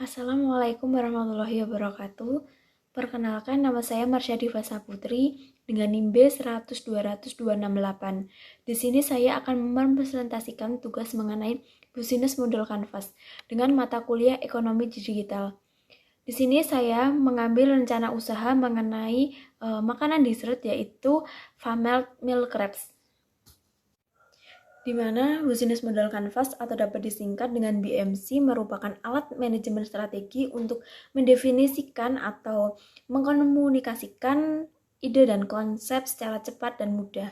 Assalamualaikum warahmatullahi wabarakatuh. Perkenalkan, nama saya Marsha Diva Saputri dengan NIM B 100-200-268. Di sini saya akan mempresentasikan tugas mengenai Business Model Canvas dengan mata kuliah Ekonomi Digital. Di sini saya mengambil rencana usaha mengenai makanan dessert yaitu Famelt Milk Crepes, di mana Business Model Canvas atau dapat disingkat dengan BMC merupakan alat manajemen strategi untuk mendefinisikan atau mengkomunikasikan ide dan konsep secara cepat dan mudah.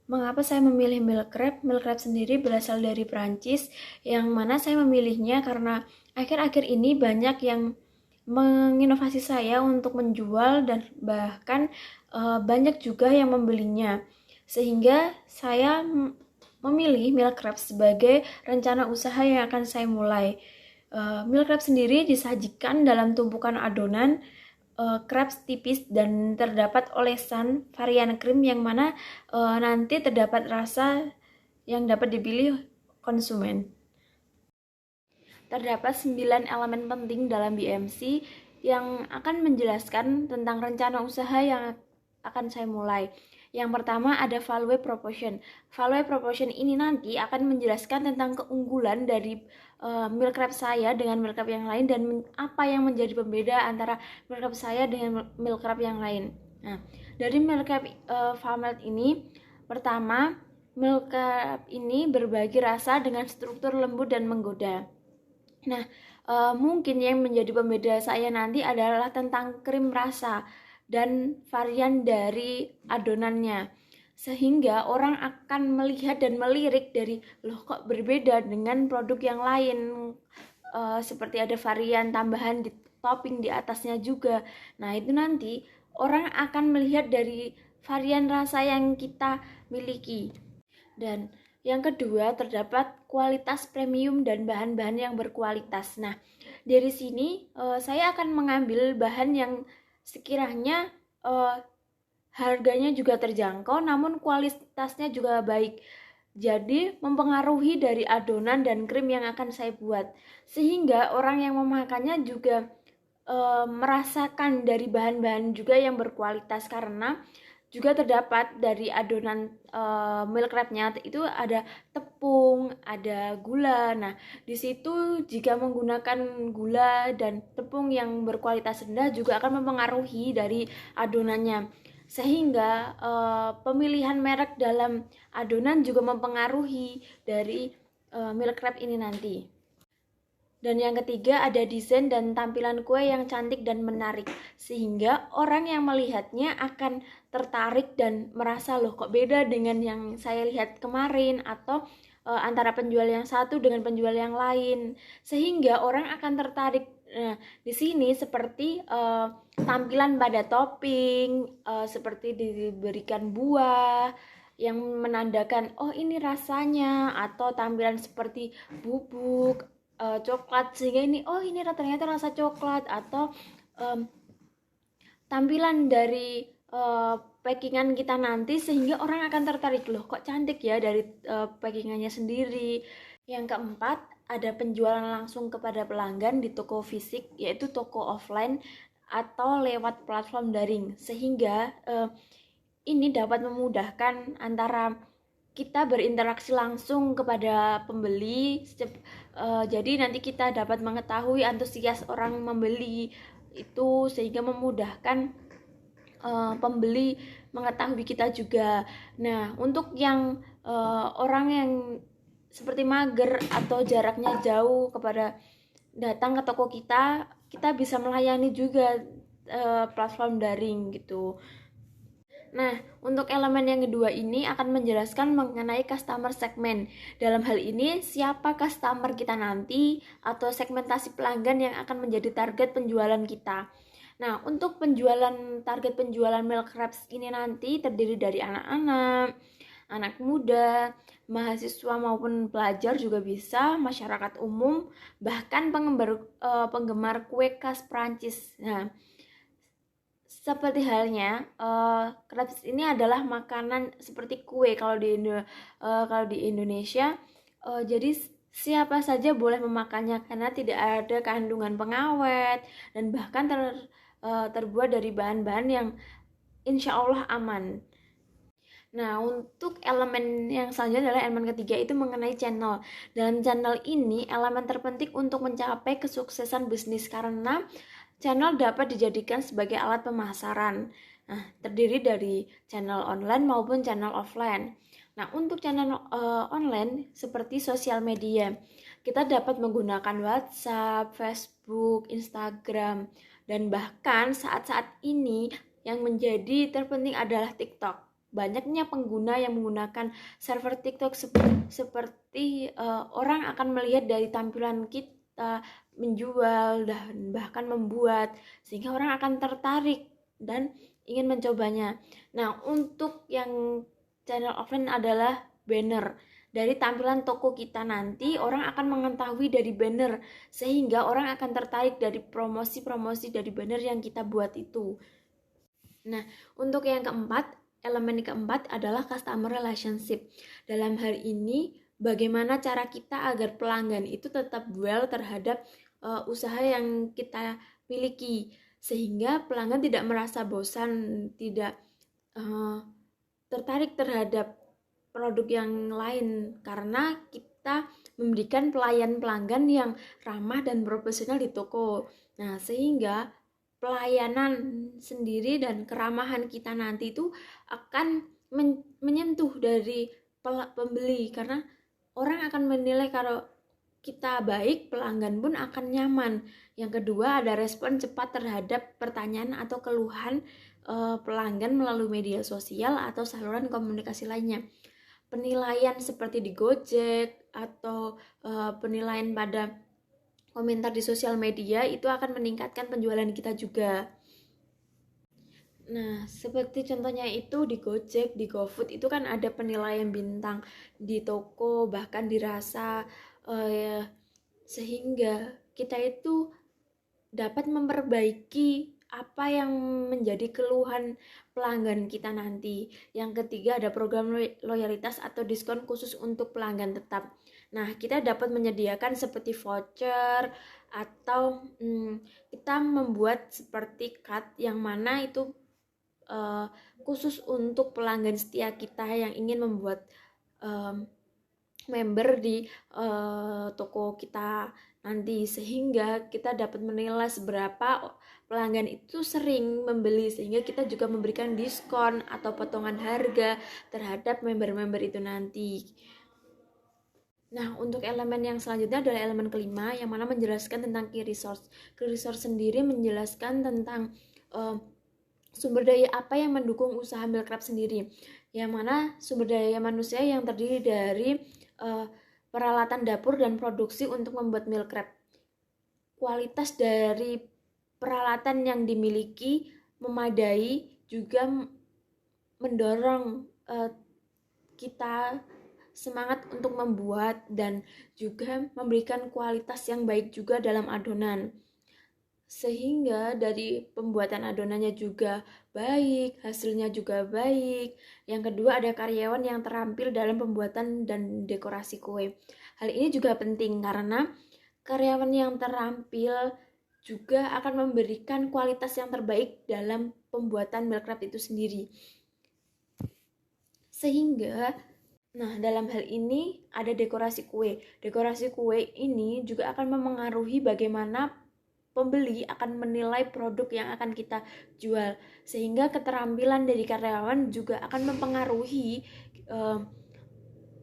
Mengapa saya memilih milk crepe? Milk crepe sendiri berasal dari Prancis, yang mana saya memilihnya karena akhir-akhir ini banyak yang menginovasi saya untuk menjual dan bahkan banyak juga yang membelinya. Sehingga saya memilih milk crepe sebagai rencana usaha yang akan saya mulai. Milk crepe sendiri disajikan dalam tumpukan adonan crepes tipis dan terdapat olesan varian krim yang mana nanti terdapat rasa yang dapat dipilih konsumen. Terdapat 9 elemen penting dalam BMC yang akan menjelaskan tentang rencana usaha yang akan saya mulai. Yang pertama ada value proposition. Value proposition ini nanti akan menjelaskan tentang keunggulan dari milk crepe saya dengan milk crepe yang lain dan apa yang menjadi pembeda antara milk crepe saya dengan milk crepe yang lain. Nah, dari milk crepe Famelt ini, pertama, milk crepe ini berbagi rasa dengan struktur lembut dan menggoda. Nah, mungkin yang menjadi pembeda saya nanti adalah tentang krim rasa dan varian dari adonannya, sehingga orang akan melihat dan melirik dari loh kok berbeda dengan produk yang lain, seperti ada varian tambahan di topping di atasnya juga. Nah, itu nanti orang akan melihat dari varian rasa yang kita miliki. Dan yang kedua, terdapat kualitas premium dan bahan-bahan yang berkualitas. Nah, dari sini saya akan mengambil bahan yang sekiranya harganya juga terjangkau namun kualitasnya juga baik. Jadi mempengaruhi dari adonan dan krim yang akan saya buat, sehingga orang yang memakannya juga merasakan dari bahan-bahan juga yang berkualitas, karena juga terdapat dari adonan milk crepe-nya itu ada tepung, ada gula. Nah, di situ jika menggunakan gula dan tepung yang berkualitas rendah juga akan mempengaruhi dari adonannya. Sehingga pemilihan merek dalam adonan juga mempengaruhi dari milk crepe ini nanti. Dan yang ketiga ada desain dan tampilan kue yang cantik dan menarik, sehingga orang yang melihatnya akan tertarik dan merasa loh kok beda dengan yang saya lihat kemarin, atau antara penjual yang satu dengan penjual yang lain, sehingga orang akan tertarik. Nah, di sini seperti tampilan pada topping, seperti diberikan buah yang menandakan oh ini rasanya, atau tampilan seperti bubuk coklat, sehingga ini oh ini ternyata rasa coklat, atau tampilan dari packingan kita nanti sehingga orang akan tertarik loh kok cantik ya dari packingannya sendiri. Yang keempat ada penjualan langsung kepada pelanggan di toko fisik, yaitu toko offline atau lewat platform daring, sehingga ini dapat memudahkan antara kita berinteraksi langsung kepada pembeli. Jadi nanti kita dapat mengetahui antusias orang membeli itu, sehingga memudahkan pembeli mengetahui kita juga. Nah, untuk yang orang yang seperti mager atau jaraknya jauh kepada datang ke toko kita, kita bisa melayani juga platform daring gitu. Nah, untuk elemen yang kedua ini akan menjelaskan mengenai customer segment. Dalam hal ini, siapa customer kita nanti atau segmentasi pelanggan yang akan menjadi target penjualan kita. Nah, untuk target penjualan milk crepes ini nanti terdiri dari anak-anak, anak muda, mahasiswa maupun pelajar juga bisa, masyarakat umum, bahkan penggemar kue khas Prancis. Nah, seperti halnya crepes ini adalah makanan seperti kue kalau di Indonesia. Jadi Siapa saja boleh memakannya karena tidak ada kandungan pengawet dan bahkan terbuat dari bahan-bahan yang insya Allah aman. Nah, untuk elemen yang selanjutnya adalah elemen ketiga, itu mengenai channel. Dalam channel ini, elemen terpenting untuk mencapai kesuksesan bisnis karena channel dapat dijadikan sebagai alat pemasaran. Nah, terdiri dari channel online maupun channel offline. Nah, untuk channel online seperti sosial media, kita dapat menggunakan WhatsApp, Facebook, Instagram, dan bahkan saat-saat ini yang menjadi terpenting adalah TikTok. Banyaknya pengguna yang menggunakan server TikTok seperti orang akan melihat dari tampilan kita menjual dan bahkan membuat, sehingga orang akan tertarik dan ingin mencobanya. Nah, untuk yang channel offline adalah banner. Dari tampilan toko kita nanti, orang akan mengetahui dari banner, sehingga orang akan tertarik dari promosi-promosi dari banner yang kita buat itu. Nah, untuk yang keempat, elemen keempat adalah customer relationship. Dalam hal ini, bagaimana cara kita agar pelanggan itu tetap loyal terhadap usaha yang kita miliki, sehingga pelanggan tidak merasa bosan, tidak tertarik terhadap produk yang lain karena kita memberikan pelayan pelanggan yang ramah dan profesional di toko. Nah, sehingga pelayanan sendiri dan keramahan kita nanti itu akan menyentuh dari pembeli, karena orang akan menilai kalau kita baik, pelanggan pun akan nyaman. Yang kedua, ada respon cepat terhadap pertanyaan atau keluhan pelanggan melalui media sosial atau saluran komunikasi lainnya. Penilaian seperti di Gojek atau penilaian pada komentar di sosial media itu akan meningkatkan penjualan kita juga. Nah, seperti contohnya itu di Gojek, di GoFood itu kan ada penilaian bintang di toko, bahkan dirasa sehingga kita itu dapat memperbaiki apa yang menjadi keluhan pelanggan kita nanti. Yang ketiga, ada program loyalitas atau diskon khusus untuk pelanggan tetap. Nah, kita dapat menyediakan seperti voucher atau kita membuat seperti card yang mana itu khusus untuk pelanggan setia kita yang ingin membuat member di toko kita nanti, sehingga kita dapat menilai seberapa pelanggan itu sering membeli, sehingga kita juga memberikan diskon atau potongan harga terhadap member-member itu nanti. Nah, untuk elemen yang selanjutnya adalah elemen kelima, yang mana menjelaskan tentang key resource. Key resource sendiri menjelaskan tentang sumber daya apa yang mendukung usaha meal crab sendiri, yang mana sumber daya manusia yang terdiri dari peralatan dapur dan produksi untuk membuat meal crab. Kualitas dari peralatan yang dimiliki memadai juga mendorong kita semangat untuk membuat dan juga memberikan kualitas yang baik juga dalam adonan, sehingga dari pembuatan adonannya juga baik, hasilnya juga baik. Yang kedua, ada karyawan yang terampil dalam pembuatan dan dekorasi kue. Hal ini juga penting karena karyawan yang terampil juga akan memberikan kualitas yang terbaik dalam pembuatan meal crab itu sendiri. Sehingga dalam hal ini ada dekorasi kue. Dekorasi kue ini juga akan memengaruhi bagaimana pembeli akan menilai produk yang akan kita jual, sehingga keterampilan dari karyawan juga akan mempengaruhi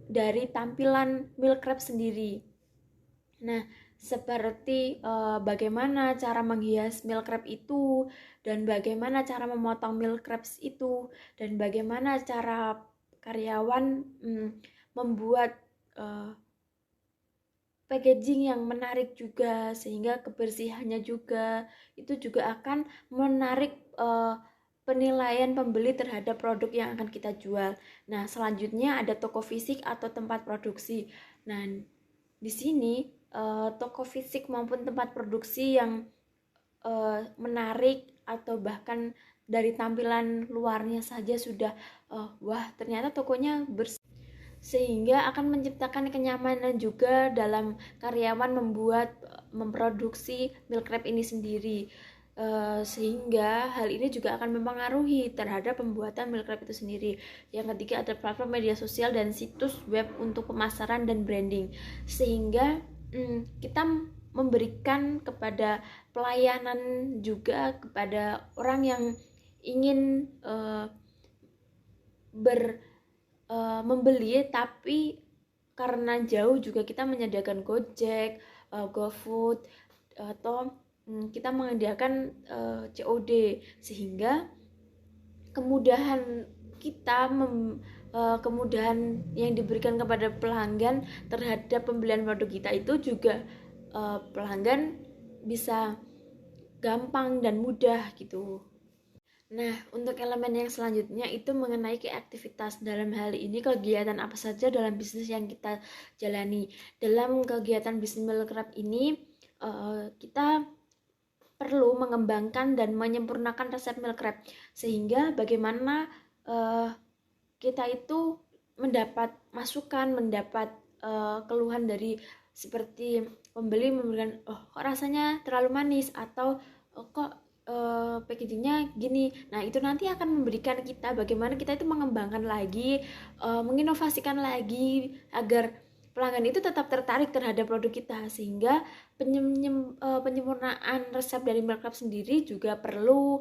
dari tampilan meal crab sendiri. Nah, seperti bagaimana cara menghias meal crab itu, dan bagaimana cara memotong meal crabs itu, dan bagaimana cara karyawan membuat packaging yang menarik juga, sehingga kebersihannya juga itu juga akan menarik penilaian pembeli terhadap produk yang akan kita jual. Nah, selanjutnya ada toko fisik atau tempat produksi. Nah, di sini toko fisik maupun tempat produksi yang menarik atau bahkan dari tampilan luarnya saja sudah wah, ternyata tokonya bersih. sehingga akan menciptakan kenyamanan juga dalam karyawan memproduksi meal crab ini sendiri. Sehingga hal ini juga akan mempengaruhi terhadap pembuatan meal crab itu sendiri. Yang ketiga ada platform media sosial dan situs web untuk pemasaran dan branding, sehingga kita memberikan kepada pelayanan juga kepada orang yang ingin membeli, tapi karena jauh juga kita menyediakan Gojek, GoFood, atau kita menyediakan COD, sehingga kemudahan kita kemudahan yang diberikan kepada pelanggan terhadap pembelian produk kita itu juga pelanggan bisa gampang dan mudah gitu. Nah, untuk elemen yang selanjutnya itu mengenai aktivitas. Dalam hal ini kegiatan apa saja dalam bisnis yang kita jalani. Dalam kegiatan bisnis meal crab ini kita perlu mengembangkan dan menyempurnakan resep meal crab, sehingga bagaimana kita itu mendapat masukan, mendapat keluhan dari seperti pembeli memberikan, kok rasanya terlalu manis, atau kok packagingnya gini. Nah, itu nanti akan memberikan kita bagaimana kita itu mengembangkan lagi, menginovasikan lagi agar pelanggan itu tetap tertarik terhadap produk kita, sehingga penyempurnaan resep dari meal crab sendiri juga perlu,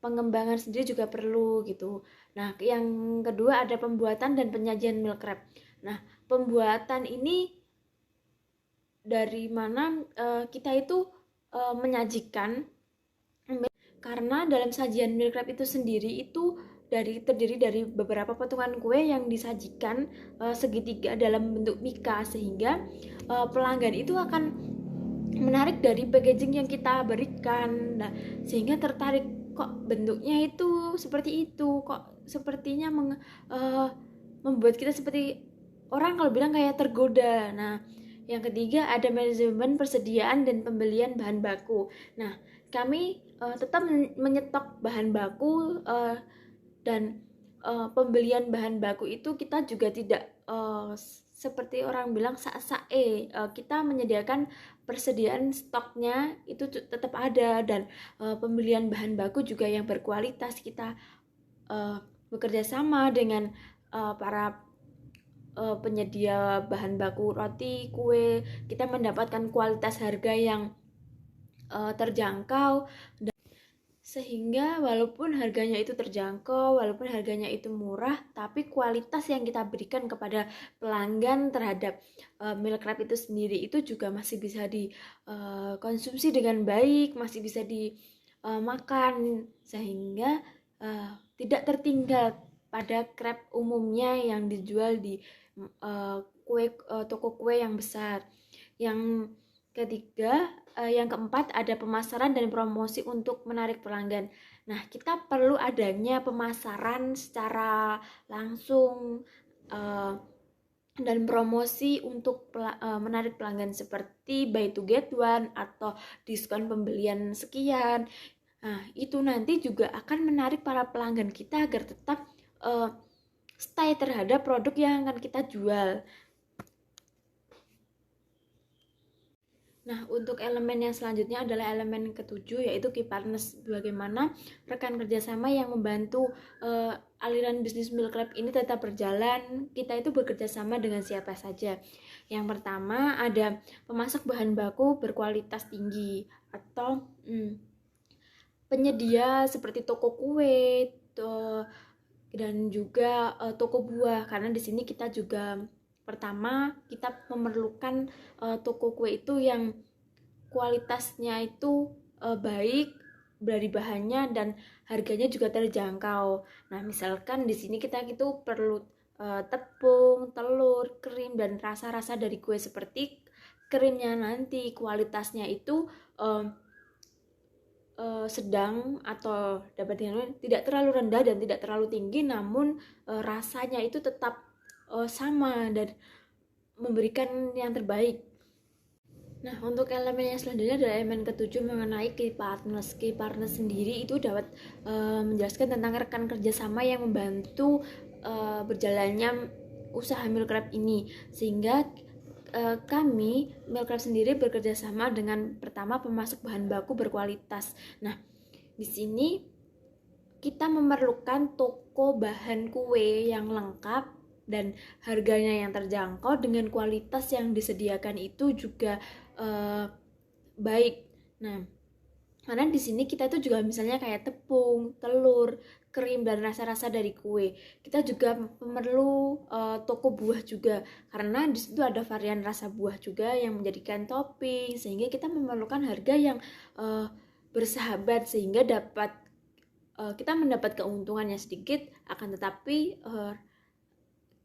pengembangan sendiri juga perlu gitu. Nah, yang kedua ada pembuatan dan penyajian meal crab. Nah, pembuatan ini dari mana kita itu menyajikan, karena dalam sajian meal crab itu sendiri itu terdiri dari beberapa potongan kue yang disajikan segitiga dalam bentuk mika, sehingga pelanggan itu akan menarik dari packaging yang kita berikan. Nah, sehingga tertarik, kok bentuknya itu seperti itu, kok sepertinya membuat kita seperti orang kalau bilang kayak tergoda. Nah, yang ketiga ada manajemen persediaan dan pembelian bahan baku. Nah, kami tetap menyetok bahan baku dan pembelian bahan baku itu kita juga tidak seperti orang bilang sak-sae. Kita menyediakan persediaan stoknya itu tetap ada, dan pembelian bahan baku juga yang berkualitas. Kita bekerja sama dengan para penyedia bahan baku roti, kue. Kita mendapatkan kualitas harga yang terjangkau, sehingga walaupun harganya itu terjangkau, walaupun harganya itu murah, tapi kualitas yang kita berikan kepada pelanggan terhadap meal crab itu sendiri itu juga masih bisa dikonsumsi dengan baik, masih bisa dimakan, sehingga tidak tertinggal pada crab umumnya yang dijual di toko kue yang besar. Yang ketiga, yang keempat ada pemasaran dan promosi untuk menarik pelanggan. Nah, kita perlu adanya pemasaran secara langsung dan promosi untuk menarik pelanggan, seperti buy to get one atau diskon pembelian sekian. Nah, itu nanti juga akan menarik para pelanggan kita agar tetap stay terhadap produk yang akan kita jual. Nah, untuk elemen yang selanjutnya adalah elemen ketujuh, yaitu key partners. Bagaimana rekan kerjasama yang membantu aliran bisnis meal crab ini tetap berjalan. Kita itu bekerja sama dengan siapa saja. Yang pertama ada pemasok bahan baku berkualitas tinggi, atau penyedia seperti toko kue dan juga toko buah. Karena di sini kita juga pertama kita memerlukan toko kue itu yang kualitasnya itu baik dari bahannya dan harganya juga terjangkau. Nah, misalkan di sini kita itu perlu tepung, telur, krim, dan rasa-rasa dari kue, seperti krimnya nanti kualitasnya itu sedang atau dapat tidak terlalu rendah dan tidak terlalu tinggi, namun rasanya itu tetap sama dan memberikan yang terbaik. Nah, untuk elemen yang selanjutnya adalah elemen ketujuh mengenai key partners. Key partners sendiri itu dapat menjelaskan tentang rekan kerjasama yang membantu berjalannya usaha meal crab ini, sehingga kami meal crab sendiri bekerja sama dengan pertama pemasok bahan baku berkualitas. Nah, di sini kita memerlukan toko bahan kue yang lengkap dan harganya yang terjangkau dengan kualitas yang disediakan itu juga baik. Nah, karena di sini kita itu juga misalnya kayak tepung, telur, krim dan rasa-rasa dari kue. Kita juga perlu toko buah juga karena di situ ada varian rasa buah juga yang menjadikan topping, sehingga kita memerlukan harga yang bersahabat sehingga dapat kita mendapat keuntungannya sedikit, akan tetapi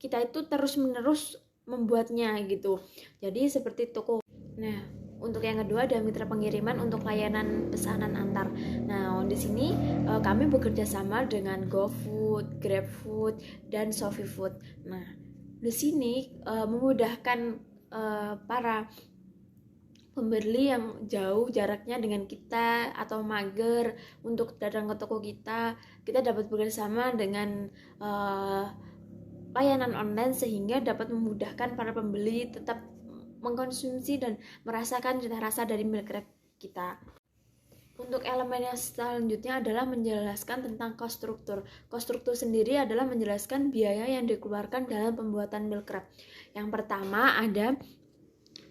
kita itu terus-menerus membuatnya gitu. Jadi seperti toko. Nah, untuk yang kedua ada mitra pengiriman untuk layanan pesanan antar. Nah, di sini kami bekerja sama dengan GoFood, GrabFood, dan ShopeeFood. Nah, di sini memudahkan para pembeli yang jauh jaraknya dengan kita atau mager untuk datang ke toko kita dapat bekerjasama dengan layanan online sehingga dapat memudahkan para pembeli tetap mengkonsumsi dan merasakan cita rasa dari meal crab kita. Untuk elemen yang selanjutnya adalah menjelaskan tentang cost struktur. Cost struktur sendiri adalah menjelaskan biaya yang dikeluarkan dalam pembuatan meal crab. Yang pertama ada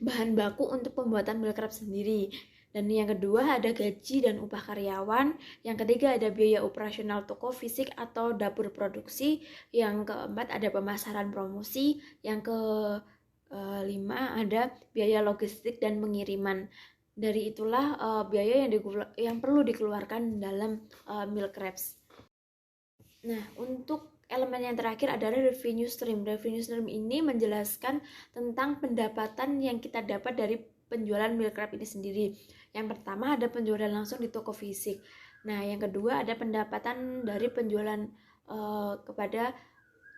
bahan baku untuk pembuatan meal crab sendiri. Dan yang kedua ada gaji dan upah karyawan. Yang ketiga ada biaya operasional toko fisik atau dapur produksi. Yang keempat ada pemasaran promosi. Yang kelima ada biaya logistik dan pengiriman. Dari itulah biaya yang perlu dikeluarkan dalam meal crabs. Nah, untuk elemen yang terakhir adalah revenue stream. Revenue stream ini menjelaskan tentang pendapatan yang kita dapat dari penjualan meal crab ini sendiri. Yang pertama ada penjualan langsung di toko fisik. Nah, yang kedua ada pendapatan dari penjualan kepada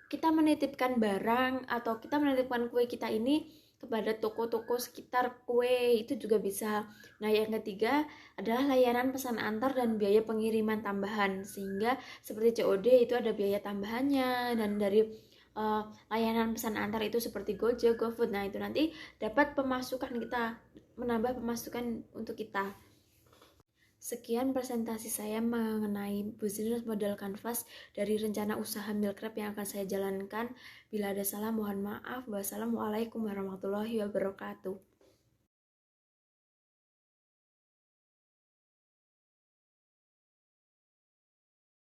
kita menitipkan barang atau kita menitipkan kue kita ini kepada toko-toko sekitar kue, itu juga bisa. Nah, yang ketiga adalah layanan pesan antar dan biaya pengiriman tambahan, sehingga seperti COD itu ada biaya tambahannya, dan dari layanan pesan antar itu seperti Gojek, GoFood. Nah, itu nanti dapat pemasukan kita, menambah pemasukan untuk kita. Sekian presentasi saya mengenai business model Canvas dari rencana usaha meal crab yang akan saya jalankan. Bila ada salah mohon maaf. Wassalamualaikum warahmatullahi wabarakatuh.